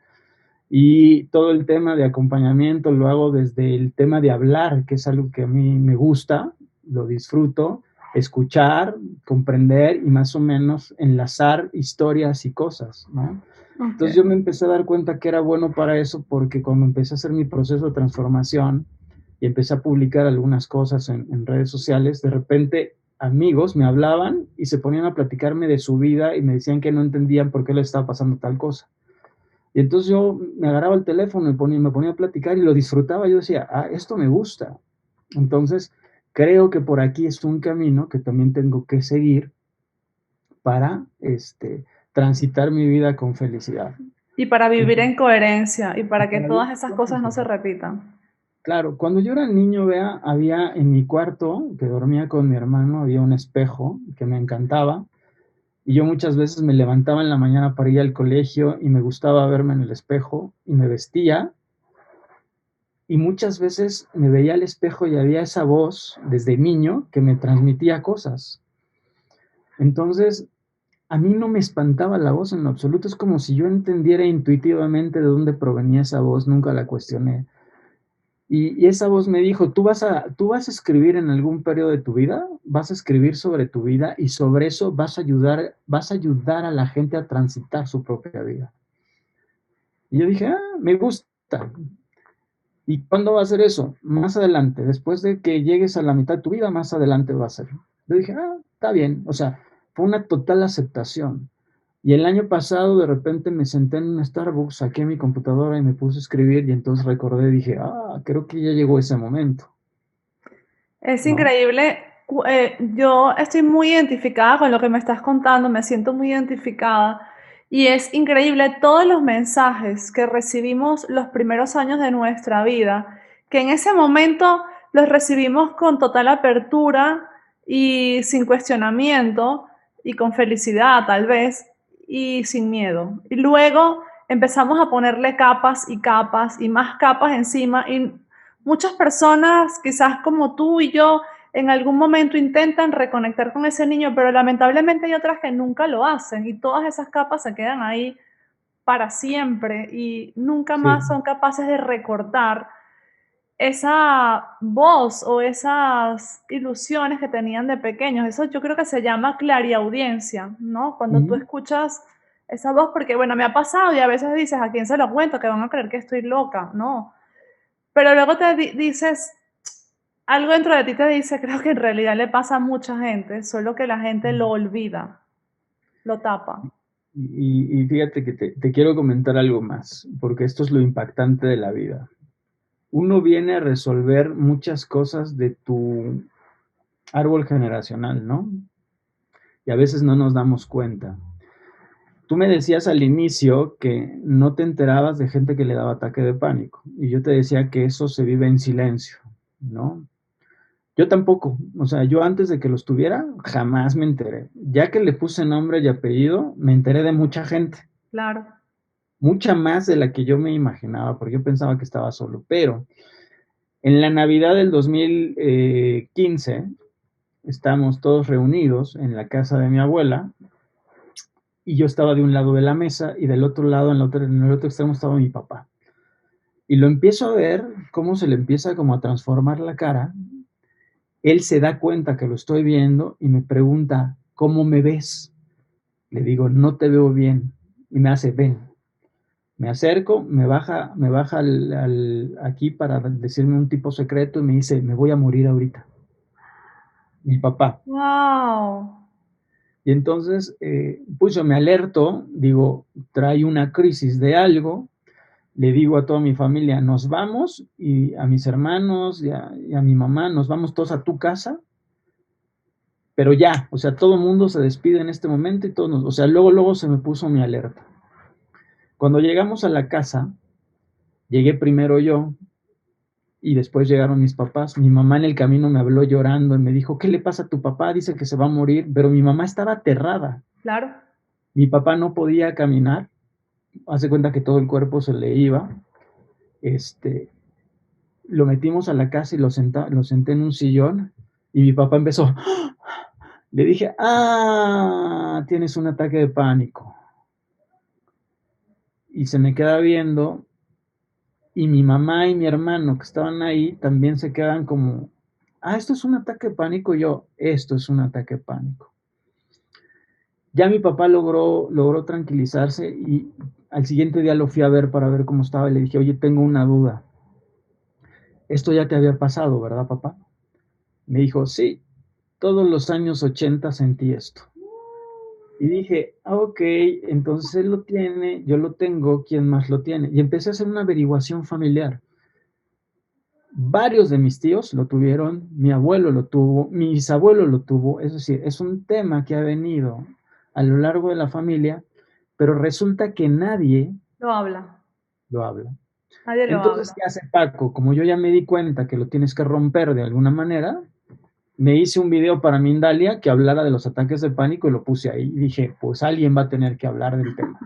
Y todo el tema de acompañamiento lo hago desde el tema de hablar, que es algo que a mí me gusta, lo disfruto, escuchar, comprender y más o menos enlazar historias y cosas, ¿no? Ok. Entonces yo me empecé a dar cuenta que era bueno para eso porque cuando empecé a hacer mi proceso de transformación y empecé a publicar algunas cosas en redes sociales, de repente amigos me hablaban y se ponían a platicarme de su vida y me decían que no entendían por qué les estaba pasando tal cosa. Y entonces yo me agarraba el teléfono y me ponía a platicar y lo disfrutaba. Yo decía, esto me gusta. Entonces creo que por aquí es un camino que también tengo que seguir para transitar mi vida con felicidad. Y para vivir Entonces, en coherencia y y para que para vivir todas esas con cosas no se felicidad. repitan. Claro, cuando yo era niño, vea, había en mi cuarto, que dormía con mi hermano, había un espejo que me encantaba. Y yo muchas veces me levantaba en la mañana para ir al colegio y me gustaba verme en el espejo y me vestía. Y muchas veces me veía al espejo y había esa voz desde niño que me transmitía cosas. Entonces, a mí no me espantaba la voz en lo absoluto. Es como si yo entendiera intuitivamente de dónde provenía esa voz, nunca la cuestioné. Y esa voz me dijo, tú vas a escribir en algún periodo de tu vida, vas a escribir sobre tu vida y sobre eso vas a ayudar a la gente a transitar su propia vida. Y yo dije, me gusta. ¿Y cuándo va a ser eso? Más adelante, después de que llegues a la mitad de tu vida, más adelante va a ser. Yo dije, está bien. O sea, fue una total aceptación. Y el año pasado de repente me senté en un Starbucks, saqué mi computadora y me puse a escribir y entonces recordé, dije, creo que ya llegó ese momento, Es ¿no? increíble. Yo estoy muy identificada con lo que me estás contando, me siento muy identificada y es increíble todos los mensajes que recibimos los primeros años de nuestra vida, que en ese momento los recibimos con total apertura y sin cuestionamiento y con felicidad tal vez y sin miedo. Y luego empezamos a ponerle capas y capas y más capas encima y muchas personas, quizás como tú y yo, en algún momento intentan reconectar con ese niño, pero lamentablemente hay otras que nunca lo hacen y todas esas capas se quedan ahí para siempre y nunca más Sí. son capaces de recortar esa voz o esas ilusiones que tenían de pequeños. Eso yo creo que se llama clariaudiencia, ¿no? Cuando tú Ujú. escuchas esa voz, porque bueno, me ha pasado y a veces dices, ¿a quién se lo cuento? Que van a creer que estoy loca, ¿no? Pero luego te dices, algo dentro de ti te dice, creo que en realidad le pasa a mucha gente, solo que la gente lo olvida, lo tapa. Y fíjate que te quiero comentar algo más, porque esto es lo impactante de la vida. Uno viene a resolver muchas cosas de tu árbol generacional, ¿no? Y a veces no nos damos cuenta. Tú me decías al inicio que no te enterabas de gente que le daba ataque de pánico, y yo te decía que eso se vive en silencio, ¿no? Yo tampoco, o sea, yo antes de que los tuviera, jamás me enteré. Ya que le puse nombre y apellido, me enteré de mucha gente, Claro. mucha más de la que yo me imaginaba, porque yo pensaba que estaba solo. Pero en la Navidad del 2015, estamos todos reunidos en la casa de mi abuela y yo estaba de un lado de la mesa y del otro lado, en el otro extremo, estaba mi papá. Y lo empiezo a ver cómo se le empieza como a transformar la cara. Él se da cuenta que lo estoy viendo y me pregunta, ¿cómo me ves? Le digo, no te veo bien. Y me hace, ven. Me acerco, me baja aquí para decirme un tipo secreto y me dice, me voy a morir ahorita. Mi papá. Wow. Y entonces, pues yo me alerto, digo, trae una crisis de algo, le digo a toda mi familia, nos vamos, y a mis hermanos y a mi mamá, nos vamos todos a tu casa, pero ya, o sea, todo el mundo se despide en este momento y todos o sea, luego se me puso mi alerta. Cuando llegamos a la casa, llegué primero yo y después llegaron mis papás. Mi mamá en el camino me habló llorando y me dijo, ¿qué le pasa a tu papá? Dice que se va a morir, pero mi mamá estaba aterrada. Claro. Mi papá no podía caminar, hace cuenta que todo el cuerpo se le iba. Este, lo metimos a la casa y lo senté en un sillón y mi papá empezó, le dije, tienes un ataque de pánico. Y se me queda viendo y mi mamá y mi hermano que estaban ahí también se quedan como, esto es un ataque de pánico. Y yo, esto es un ataque de pánico. Ya mi papá logró tranquilizarse y al siguiente día lo fui a ver para ver cómo estaba y le dije, oye, tengo una duda. Esto ya te había pasado, ¿verdad, papá? Me dijo, sí, todos los años 80 sentí esto. Y dije, ok, entonces él lo tiene, yo lo tengo, ¿quién más lo tiene? Y empecé a hacer una averiguación familiar. Varios de mis tíos lo tuvieron, mi abuelo lo tuvo, mi bisabuelo lo tuvo, es decir, es un tema que ha venido a lo largo de la familia, pero resulta que nadie Lo habla. lo habla. Nadie lo Entonces, habla. ¿qué hace Paco? Como yo ya me di cuenta que lo tienes que romper de alguna manera, me hice un video para Mindalia que hablara de los ataques de pánico y lo puse ahí. Y dije, pues alguien va a tener que hablar del tema,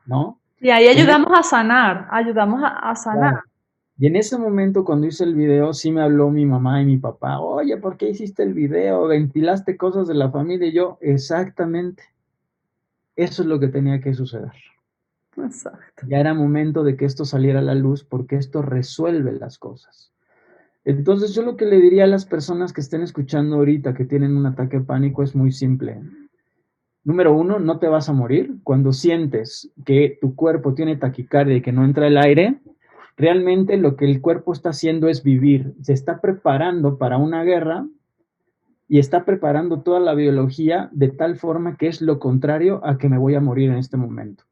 ¿no? Y ahí En ese, ayudamos a sanar, ayudamos a sanar. claro. Y en ese momento, cuando hice el video, sí me habló mi mamá y mi papá. Oye, ¿por qué hiciste el video? Ventilaste cosas de la familia. Y yo, exactamente, eso es lo que tenía que suceder. Exacto. Ya era momento de que esto saliera a la luz porque esto resuelve las cosas. Entonces, yo lo que le diría a las personas que estén escuchando ahorita que tienen un ataque de pánico es muy simple. Número uno, no te vas a morir. Cuando sientes que tu cuerpo tiene taquicardia y que no entra el aire, realmente lo que el cuerpo está haciendo es vivir. Se está preparando para una guerra y está preparando toda la biología de tal forma que es lo contrario a que me voy a morir en este momento.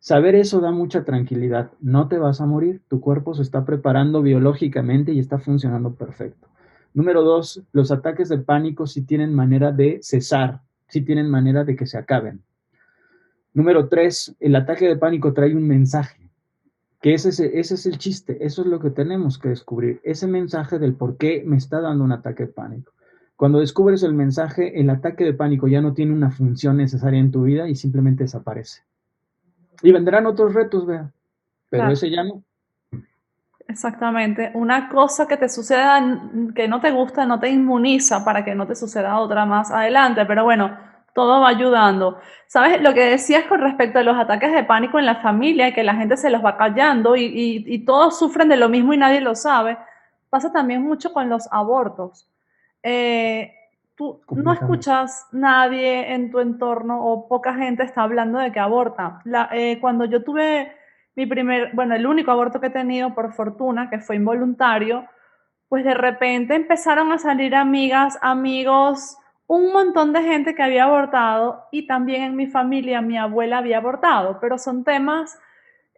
Saber eso da mucha tranquilidad. No te vas a morir. Tu cuerpo se está preparando biológicamente y está funcionando perfecto. Número dos, los ataques de pánico sí tienen manera de cesar, sí tienen manera de que se acaben. Número tres, el ataque de pánico trae un mensaje, que ese es el chiste, eso es lo que tenemos que descubrir, ese mensaje del por qué me está dando un ataque de pánico. Cuando descubres el mensaje, el ataque de pánico ya no tiene una función necesaria en tu vida y simplemente desaparece. Y vendrán otros retos, vea, pero Claro. ese ya no. Exactamente. Una cosa que te suceda que no te gusta no te inmuniza para que no te suceda otra más adelante, pero bueno, todo va ayudando. ¿Sabes? Lo que decías con respecto a los ataques de pánico en la familia, que la gente se los va callando y todos sufren de lo mismo y nadie lo sabe, pasa también mucho con los abortos. Eh, Tú no Completamente. escuchas nadie en tu entorno o poca gente está hablando de que aborta. Cuando yo tuve bueno, el único aborto que he tenido por fortuna, que fue involuntario, pues de repente empezaron a salir amigas, amigos, un montón de gente que había abortado y también en mi familia mi abuela había abortado, pero son temas,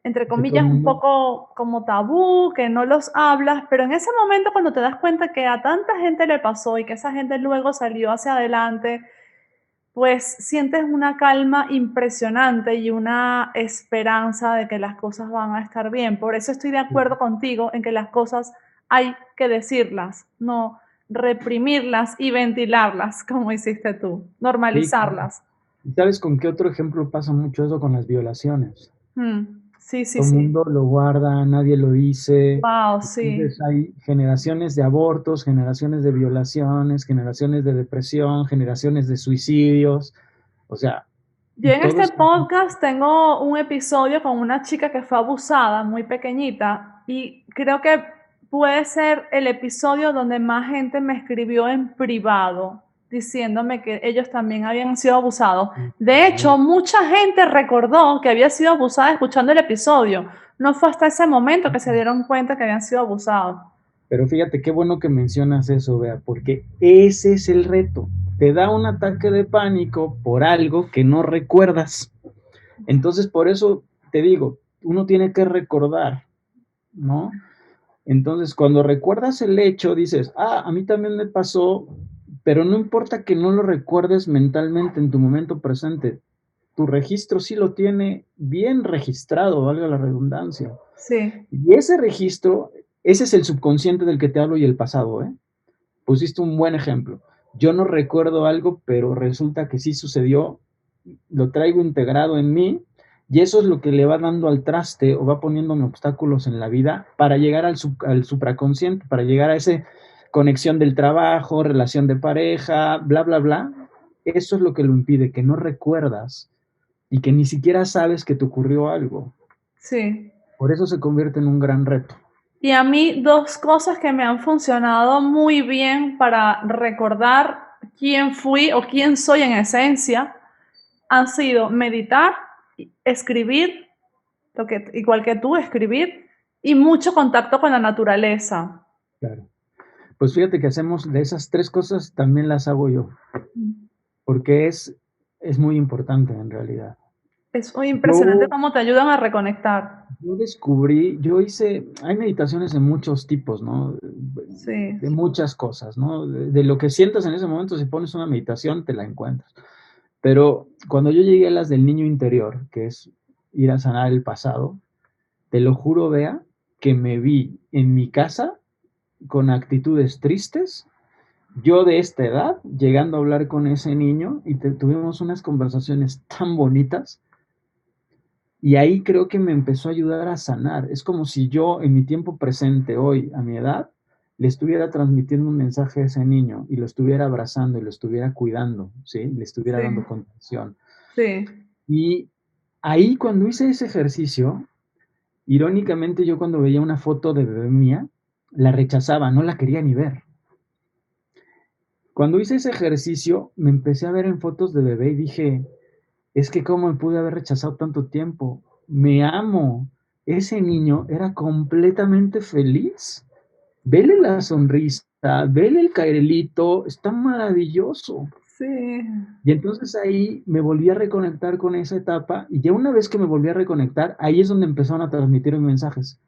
entre Que todo el comillas, un mundo, poco como tabú, que no los hablas, pero en ese momento cuando te das cuenta que a tanta gente le pasó y que esa gente luego salió hacia adelante, pues sientes una calma impresionante y una esperanza de que las cosas van a estar bien. Por eso estoy de acuerdo contigo en que las cosas hay que decirlas, no reprimirlas y ventilarlas, como hiciste tú, sí, claro. normalizarlas. ¿Y sabes con qué otro ejemplo pasa mucho eso? Con las violaciones. Sí, sí, Todo el sí. mundo lo guarda, nadie lo dice. Wow, sí. Entonces hay generaciones de abortos, generaciones de violaciones, generaciones de depresión, generaciones de suicidios. O sea, Yo y en todo este es podcast tengo un episodio con una chica que fue abusada, muy pequeñita, y creo que puede ser el episodio donde más gente me escribió en privado diciéndome que ellos también habían sido abusados. De hecho, mucha gente recordó que había sido abusada escuchando el episodio. No fue hasta ese momento que se dieron cuenta que habían sido abusados. Pero fíjate qué bueno que mencionas eso, Bea, porque ese es el reto. Te da un ataque de pánico por algo que no recuerdas. Entonces, por eso te digo, uno tiene que recordar, ¿no? Entonces, cuando recuerdas el hecho, dices, ah, a mí también me pasó, pero no importa que no lo recuerdes mentalmente en tu momento presente, tu registro sí lo tiene bien registrado, valga la redundancia. Sí, Y ese registro, ese es el subconsciente del que te hablo y el pasado, ¿eh? Pusiste un buen ejemplo. Yo no recuerdo algo, pero resulta que sí sucedió, lo traigo integrado en mí y eso es lo que le va dando al traste o va poniéndome obstáculos en la vida para llegar al supraconsciente, para llegar a esa conexión del trabajo, relación de pareja, bla, bla, bla. Eso es lo que lo impide, que no recuerdas y que ni siquiera sabes que te ocurrió algo. sí. Por eso se convierte en un gran reto. Y a mí dos cosas que me han funcionado muy bien para recordar quién fui o quién soy en esencia han sido meditar, escribir, igual que tú, escribir, y mucho contacto con la naturaleza. Claro. Pues fíjate que hacemos de esas tres cosas, también las hago yo, porque es muy importante en realidad. Es muy impresionante Yo, cómo te ayudan a reconectar. yo descubrí, yo hice, hay meditaciones de muchos tipos, ¿no? Sí, De muchas cosas, ¿no? De lo que sientas en ese momento, si pones una meditación, te la encuentras. Pero cuando yo llegué a las del niño interior, que es ir a sanar el pasado, te lo juro, Bea, que me vi en mi casa con actitudes tristes, yo de esta edad, llegando a hablar con ese niño y tuvimos unas conversaciones tan bonitas y ahí creo que me empezó a ayudar a sanar. Es como si yo en mi tiempo presente, hoy, a mi edad, le estuviera transmitiendo un mensaje a ese niño y lo estuviera abrazando y lo estuviera cuidando, ¿sí? Le estuviera dando Sí, contención. sí. Y ahí cuando hice ese ejercicio, irónicamente yo cuando veía una foto de bebé mía, la rechazaba, no la quería ni ver. Cuando hice ese ejercicio, me empecé a ver en fotos de bebé y dije, es que cómo me pude haber rechazado tanto tiempo. Me amo. Ese niño era completamente feliz. Vele la sonrisa, vele el caerelito, está maravilloso. Sí. Y entonces ahí me volví a reconectar con esa etapa y ya una vez que me volví a reconectar, ahí es donde empezaron a transmitir mensajes.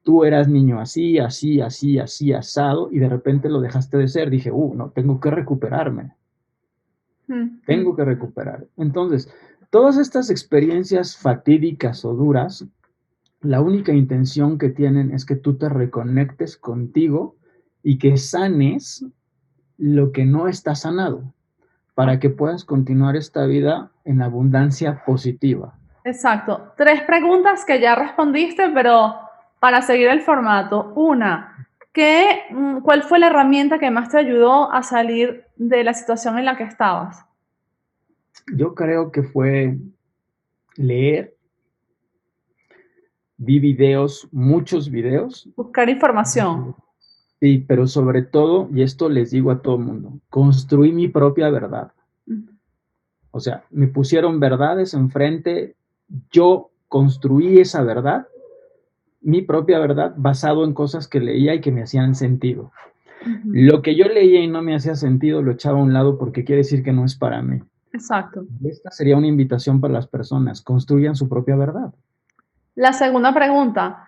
Tú eras niño así, así, así, así, asado y de repente lo dejaste de ser. Dije, no, tengo que recuperarme. Tengo que recuperar. Entonces, todas estas experiencias fatídicas o duras, la única intención que tienen es que tú te reconectes contigo y que sanes lo que no está sanado para que puedas continuar esta vida en abundancia positiva. Exacto. Tres preguntas que ya respondiste, pero para seguir el formato. Una, ¿cuál fue la herramienta que más te ayudó a salir de la situación en la que estabas? Yo creo que fue leer, vi videos, muchos videos. Buscar información. Sí, pero sobre todo, y esto les digo a todo el mundo, construí mi propia verdad. O sea, me pusieron verdades enfrente, yo construí esa verdad, mi propia verdad, basado en cosas que leía y que me hacían sentido. Ujú. Lo que yo leía y no me hacía sentido lo echaba a un lado porque quiere decir que no es para mí. Exacto. Esta sería una invitación para las personas, construyan su propia verdad. La segunda pregunta,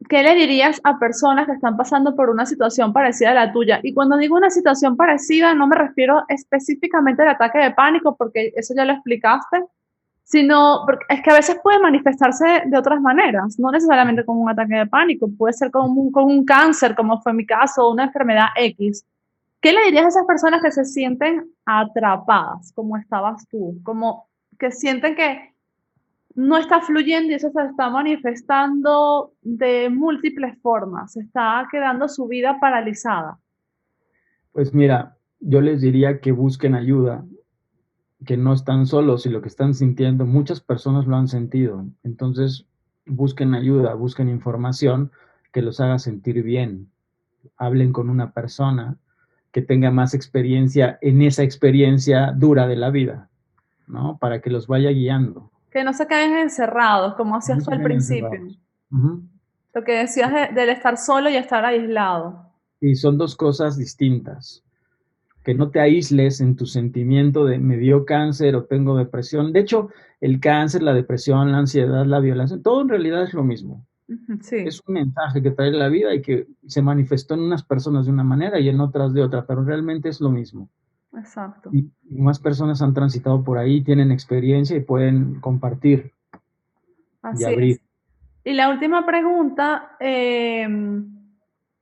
¿qué le dirías a personas que están pasando por una situación parecida a la tuya? Y cuando digo una situación parecida, no me refiero específicamente al ataque de pánico, porque eso ya lo explicaste, sino porque es que a veces puede manifestarse de otras maneras, no necesariamente como un ataque de pánico, puede ser con un cáncer, como fue mi caso, o una enfermedad X. ¿Qué le dirías a esas personas que se sienten atrapadas, como estabas tú, como que sienten que no está fluyendo y eso se está manifestando de múltiples formas, se está quedando su vida paralizada? Pues mira, yo les diría que busquen ayuda, que no están solos y lo que están sintiendo, muchas personas lo han sentido. Entonces, busquen ayuda, busquen información que los haga sentir bien. Hablen con una persona que tenga más experiencia en esa experiencia dura de la vida, ¿no? Para que los vaya guiando. Que no se queden encerrados, como hacías No tú se al queden principio. encerrados. Ujú. Lo que decías del estar solo y estar aislado. Y son dos cosas distintas. Que no te aísles en tu sentimiento de me dio cáncer o tengo depresión. De hecho, el cáncer, la depresión, la ansiedad, la violación, todo en realidad es lo mismo. Ujú, sí, Es un mensaje que trae la vida y que se manifestó en unas personas de una manera y en otras de otra, pero realmente es lo mismo. exacto. Y más personas han transitado por ahí, tienen experiencia y pueden compartir y Así abrir. es. Y la última pregunta,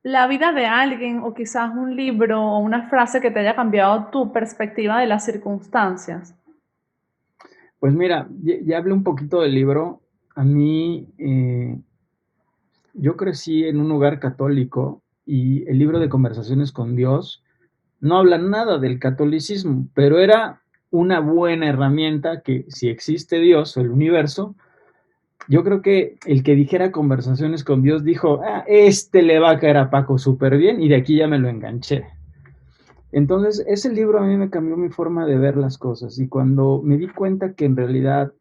la vida de alguien o quizás un libro o una frase que te haya cambiado tu perspectiva de las circunstancias. Pues mira, ya hablé un poquito del libro. A mí, yo crecí en un hogar católico y el libro de Conversaciones con Dios no habla nada del catolicismo, pero era una buena herramienta que si existe Dios o el universo, yo creo que el que dijera Conversaciones con Dios dijo, este le va a caer a Paco súper bien y de aquí ya me lo enganché. Entonces, ese libro a mí me cambió mi forma de ver las cosas y cuando me di cuenta que en realidad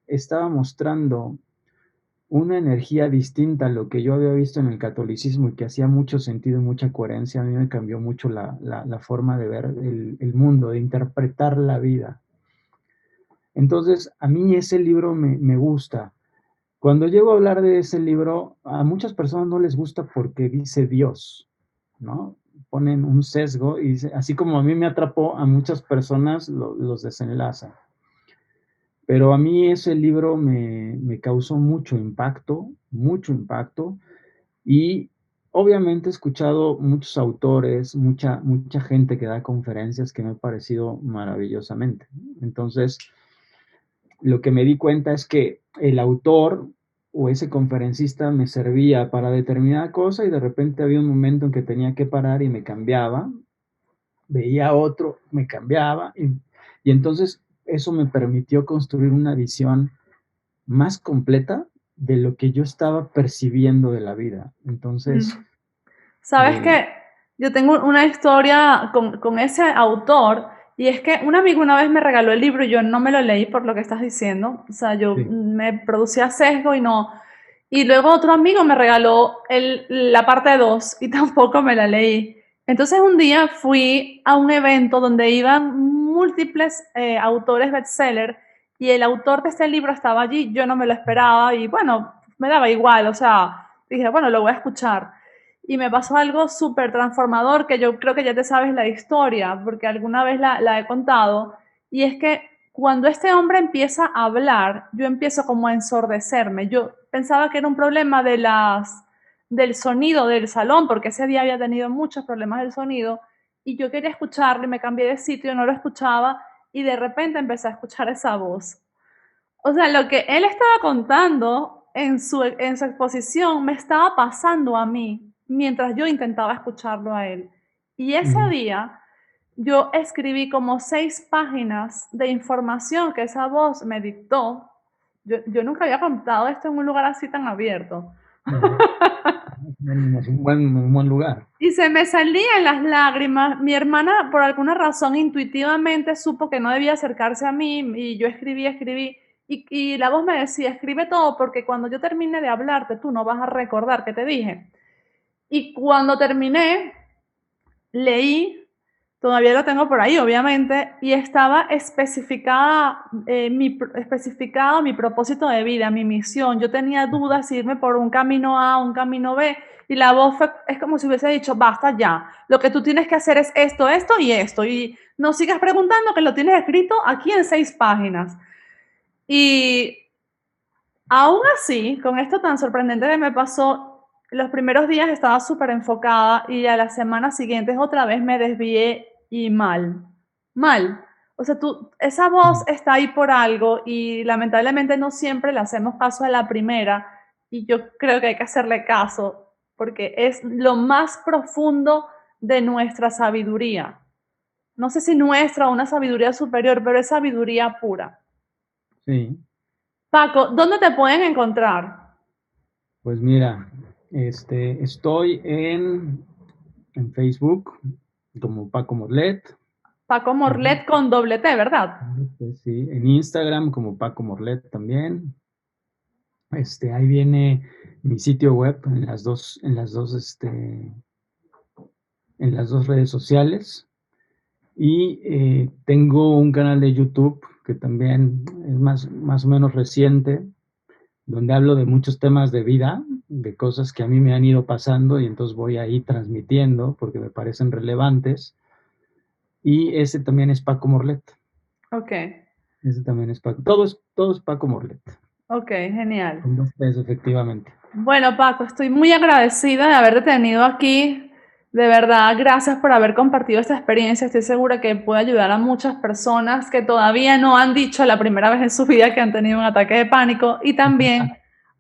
estaba mostrando una energía distinta a lo que yo había visto en el catolicismo y que hacía mucho sentido y mucha coherencia, a mí me cambió mucho la forma de ver el mundo, de interpretar la vida. Entonces, a mí ese libro me gusta. Cuando llego a hablar de ese libro, a muchas personas no les gusta porque dice Dios, ¿no? ponen un sesgo y así como a mí me atrapó, a muchas personas los desenlaza. Pero a mí ese libro me causó mucho impacto, y obviamente he escuchado muchos autores, mucha gente que da conferencias que me ha parecido maravillosamente. Entonces, lo que me di cuenta es que el autor o ese conferencista me servía para determinada cosa y de repente había un momento en que tenía que parar y me cambiaba, veía otro, me cambiaba y entonces eso me permitió construir una visión más completa de lo que yo estaba percibiendo de la vida. Entonces, Sabes que yo tengo una historia con ese autor y es que un amigo una vez me regaló el libro y yo no me lo leí por lo que estás diciendo. O sea, yo sí. me producía sesgo y no. Y luego otro amigo me regaló la parte 2 y tampoco me la leí. Entonces un día fui a un evento donde iban múltiples autores bestseller y el autor de este libro estaba allí. Yo no me lo esperaba y bueno, me daba igual. O sea, dije, bueno, lo voy a escuchar. Y me pasó algo súper transformador que yo creo que ya te sabes la historia, porque alguna vez la he contado, y es que cuando este hombre empieza a hablar, yo empiezo como a ensordecerme. Yo pensaba que era un problema del sonido del salón, porque ese día había tenido muchos problemas del sonido, y yo quería escucharlo y me cambié de sitio, no lo escuchaba, y de repente empecé a escuchar esa voz. O sea, lo que él estaba contando en su exposición me estaba pasando a mí mientras yo intentaba escucharlo a él. Y ese Ujú. día yo escribí como 6 páginas de información que esa voz me dictó. Yo nunca había contado esto en un lugar así tan abierto. Ujú. Es un buen lugar. Y se me salían las lágrimas. Mi hermana, por alguna razón, intuitivamente supo que no debía acercarse a mí y yo escribí. Y la voz me decía, escribe todo porque cuando yo termine de hablarte, tú no vas a recordar que te dije. Y cuando terminé, leí, todavía lo tengo por ahí, obviamente, y estaba especificado mi propósito de vida, mi misión. Yo tenía dudas si irme por un camino A o un camino B, y la voz es como si hubiese dicho, basta ya, lo que tú tienes que hacer es esto y esto, y no sigas preguntando que lo tienes escrito aquí en 6 páginas. Y aún así, con esto tan sorprendente que me pasó, los primeros días estaba súper enfocada y a las semanas siguientes otra vez me desvié y mal, mal. O sea, esa voz Ujú. está ahí por algo y lamentablemente no siempre le hacemos caso a la primera y yo creo que hay que hacerle caso porque es lo más profundo de nuestra sabiduría. No sé si nuestra o una sabiduría superior, pero es sabiduría pura. Sí, Paco, ¿dónde te pueden encontrar? pues mira, estoy en Facebook como Paco Morlet. Paco Morlet Ujú. con doble T, ¿verdad? Sí, en Instagram como Paco Morlet también. Ahí viene mi sitio web en las dos redes sociales. Y tengo un canal de YouTube que también es más o menos reciente, donde hablo de muchos temas de vida, de cosas que a mí me han ido pasando y entonces voy ahí transmitiendo porque me parecen relevantes. Y ese también es Paco Morlet. Ok, Ese también es Paco. Todo es Paco Morlet. ok, genial. Con dos P's, efectivamente. Bueno, Paco, estoy muy agradecida de haberte tenido aquí. De verdad, gracias por haber compartido esta experiencia. Estoy segura que puede ayudar a muchas personas que todavía no han dicho la primera vez en su vida que han tenido un ataque de pánico y también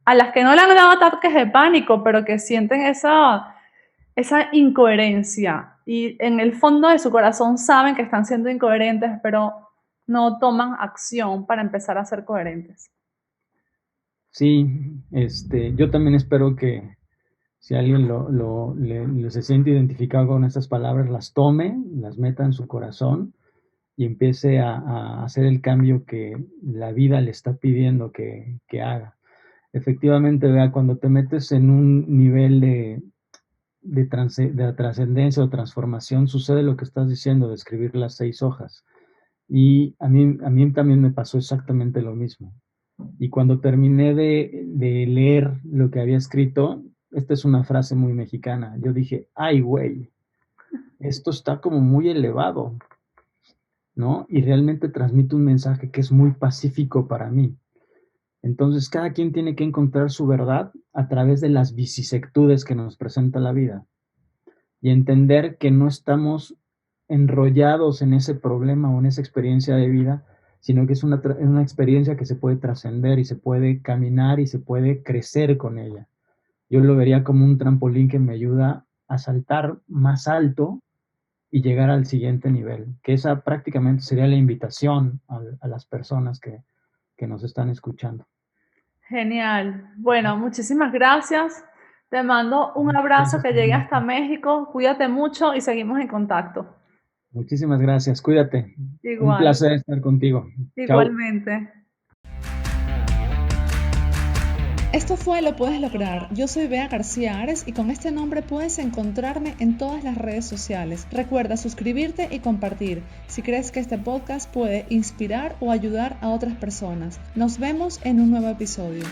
a las que no le han dado ataques de pánico, pero que sienten esa incoherencia y en el fondo de su corazón saben que están siendo incoherentes, pero no toman acción para empezar a ser coherentes. Sí, yo también espero que si alguien se siente identificado con estas palabras, las tome, las meta en su corazón y empiece a hacer el cambio que la vida le está pidiendo que haga. Efectivamente, vea, cuando te metes en un nivel de trascendencia o transformación, sucede lo que estás diciendo, de escribir las 6 hojas. Y a mí también me pasó exactamente lo mismo. Y cuando terminé de leer lo que había escrito, esta es una frase muy mexicana, yo dije, ay, güey, esto está como muy elevado, ¿no? Y realmente transmite un mensaje que es muy pacífico para mí. Entonces, cada quien tiene que encontrar su verdad a través de las vicisectudes que nos presenta la vida y entender que no estamos enrollados en ese problema o en esa experiencia de vida, sino que es una experiencia que se puede trascender y se puede caminar y se puede crecer con ella. Yo lo vería como un trampolín que me ayuda a saltar más alto y llegar al siguiente nivel, que esa prácticamente sería la invitación a las personas que nos están escuchando. Genial. Bueno, muchísimas gracias. Te mando un abrazo Gracias, que llegue hasta México. Cuídate mucho y seguimos en contacto. muchísimas gracias, cuídate. Un Igual, placer estar contigo. Chao. igualmente. Esto fue Lo Puedes Lograr. Yo soy Bea García Ares y con este nombre puedes encontrarme en todas las redes sociales. Recuerda suscribirte y compartir si crees que este podcast puede inspirar o ayudar a otras personas. Nos vemos en un nuevo episodio.